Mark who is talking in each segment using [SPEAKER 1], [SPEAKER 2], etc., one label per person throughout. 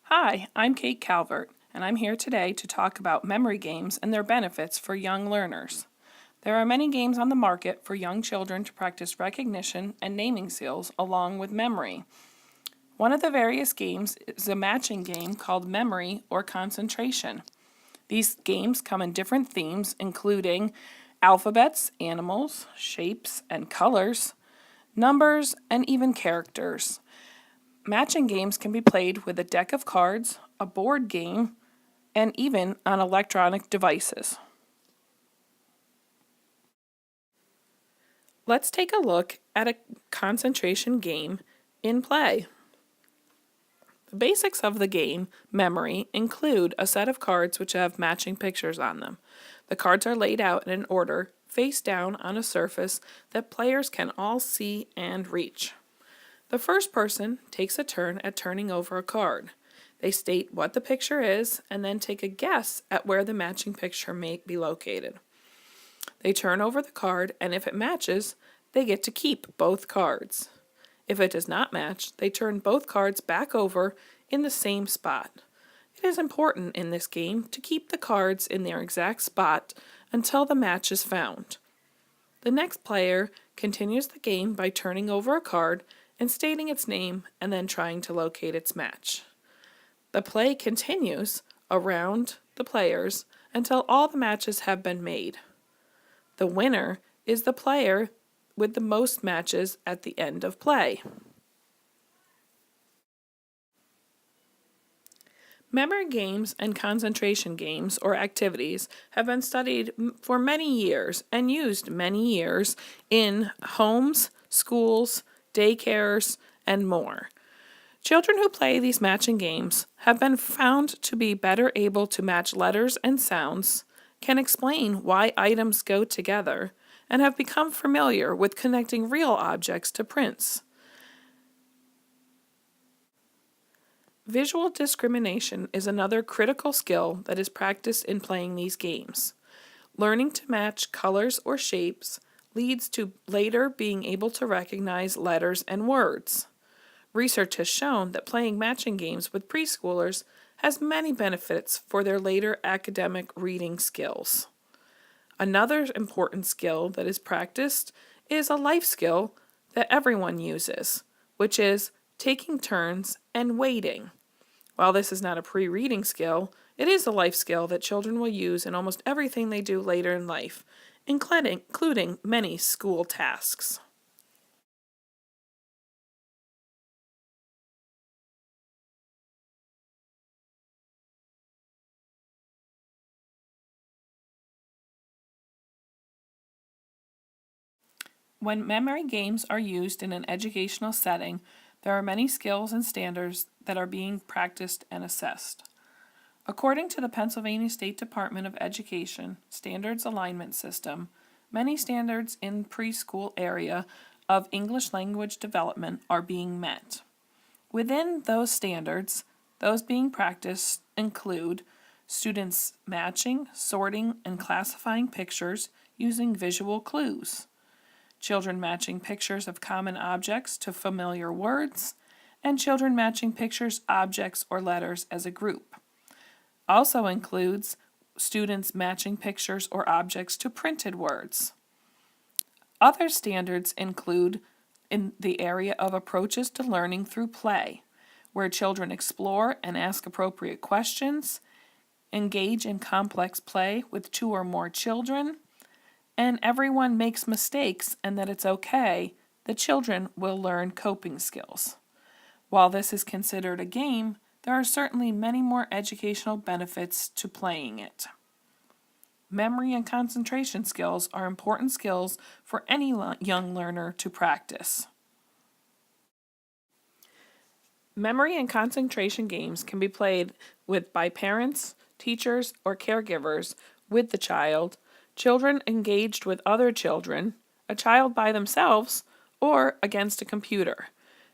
[SPEAKER 1] Hi, I'm Kate Calvert, and I'm here today to talk about memory games and their benefits for young learners. There are many games on the market for young children to practice recognition and naming skills along with memory. One of the various games is a matching game called Memory or Concentration. These games come in different themes, including alphabets, animals, shapes and colors, numbers, and even characters. Matching games can be played with a deck of cards, a board game, and even on electronic devices. Let's take a look at a concentration game in play. The basics of the game, Memory, include a set of cards which have matching pictures on them. The cards are laid out in an order, face down on a surface that players can all see and reach. The first person takes a turn at turning over a card. They state what the picture is and then take a guess at where the matching picture may be located. They turn over the card, and if it matches, they get to keep both cards. If it does not match, they turn both cards back over in the same spot. It is important in this game to keep the cards in their exact spot until the match is found. The next player continues the game by turning over a card and stating its name and then trying to locate its match. The play continues around the players until all the matches have been made. The winner is the player with the most matches at the end of play. Memory games and concentration games or activities have been studied for many years and used many years in homes, schools, daycares, and more. Children who play these matching games have been found to be better able to match letters and sounds, can explain why items go together, and have become familiar with connecting real objects to prints. Visual discrimination is another critical skill that is practiced in playing these games. Learning to match colors or shapes leads to later being able to recognize letters and words. Research has shown that playing matching games with preschoolers has many benefits for their later academic reading skills. Another important skill that is practiced is a life skill that everyone uses, which is taking turns and waiting. While this is not a pre-reading skill, it is a life skill that children will use in almost everything they do later in life, including many school tasks. When memory games are used in an educational setting, there are many skills and standards that are being practiced and assessed. According to the Pennsylvania State Department of Education Standards Alignment System, many standards in preschool area of English language development are being met. Within those standards, those being practiced include students matching, sorting, and classifying pictures using visual clues, children matching pictures of common objects to familiar words, and children matching pictures, objects, or letters as a group. Also includes students matching pictures or objects to printed words. Other standards include in the area of approaches to learning through play, where children explore and ask appropriate questions, engage in complex play with two or more children, and everyone makes mistakes and that it's okay, the children will learn coping skills. While this is considered a game, there are certainly many more educational benefits to playing it. Memory and concentration skills are important skills for any young learner to practice. Memory and concentration games can be played by parents, teachers, or caregivers with the child, children engaged with other children, a child by themselves, or against a computer.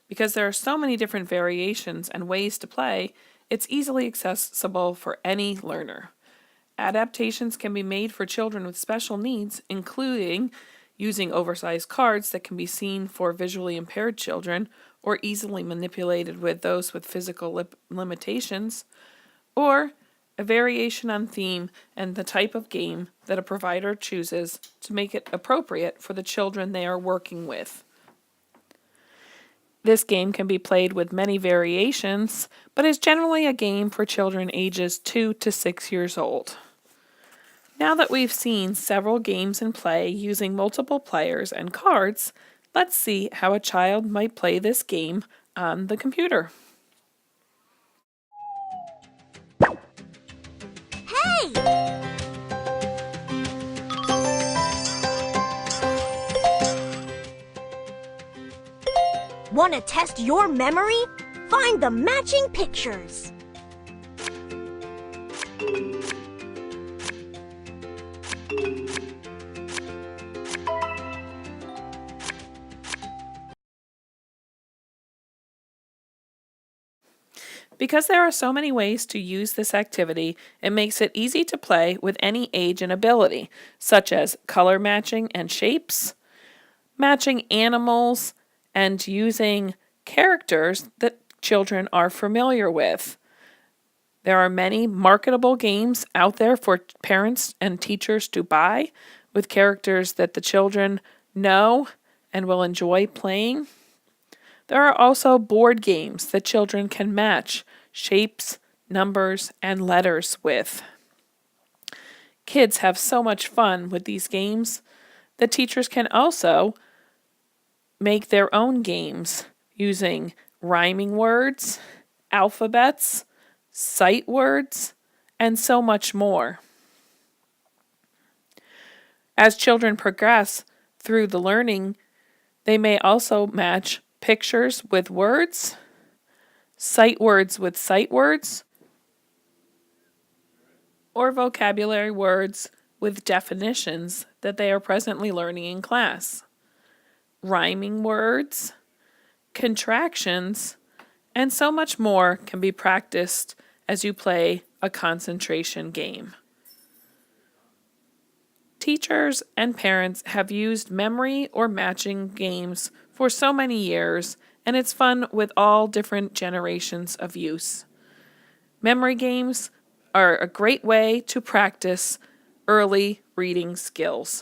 [SPEAKER 1] Because there are so many different variations and ways to play, it's easily accessible for any learner. Adaptations can be made for children with special needs, including using oversized cards that can be seen for visually impaired children or easily manipulated with those with physical limitations, or a variation on theme and the type of game that a provider chooses to make it appropriate for the children they are working with. This game can be played with many variations, but is generally a game for children ages 2 to 6 years old. Now that we've seen several games in play using multiple players and cards, let's see how a child might play this game on the computer.
[SPEAKER 2] Hey! Want to test your memory? Find the matching pictures.
[SPEAKER 1] Because there are so many ways to use this activity, it makes it easy to play with any age and ability, such as color matching and shapes, matching animals, and using characters that children are familiar with. There are many marketable games out there for parents and teachers to buy with characters that the children know and will enjoy playing. There are also board games that children can match shapes, numbers, and letters with. Kids have so much fun with these games that teachers can also make their own games using rhyming words, alphabets, sight words, and so much more. As children progress through the learning, they may also match pictures with words, sight words with sight words, or vocabulary words with definitions that they are presently learning in class. Rhyming words, contractions, and so much more can be practiced as you play a concentration game. Teachers and parents have used memory or matching games for so many years, and it's fun with all different generations of use. Memory games are a great way to practice early reading skills.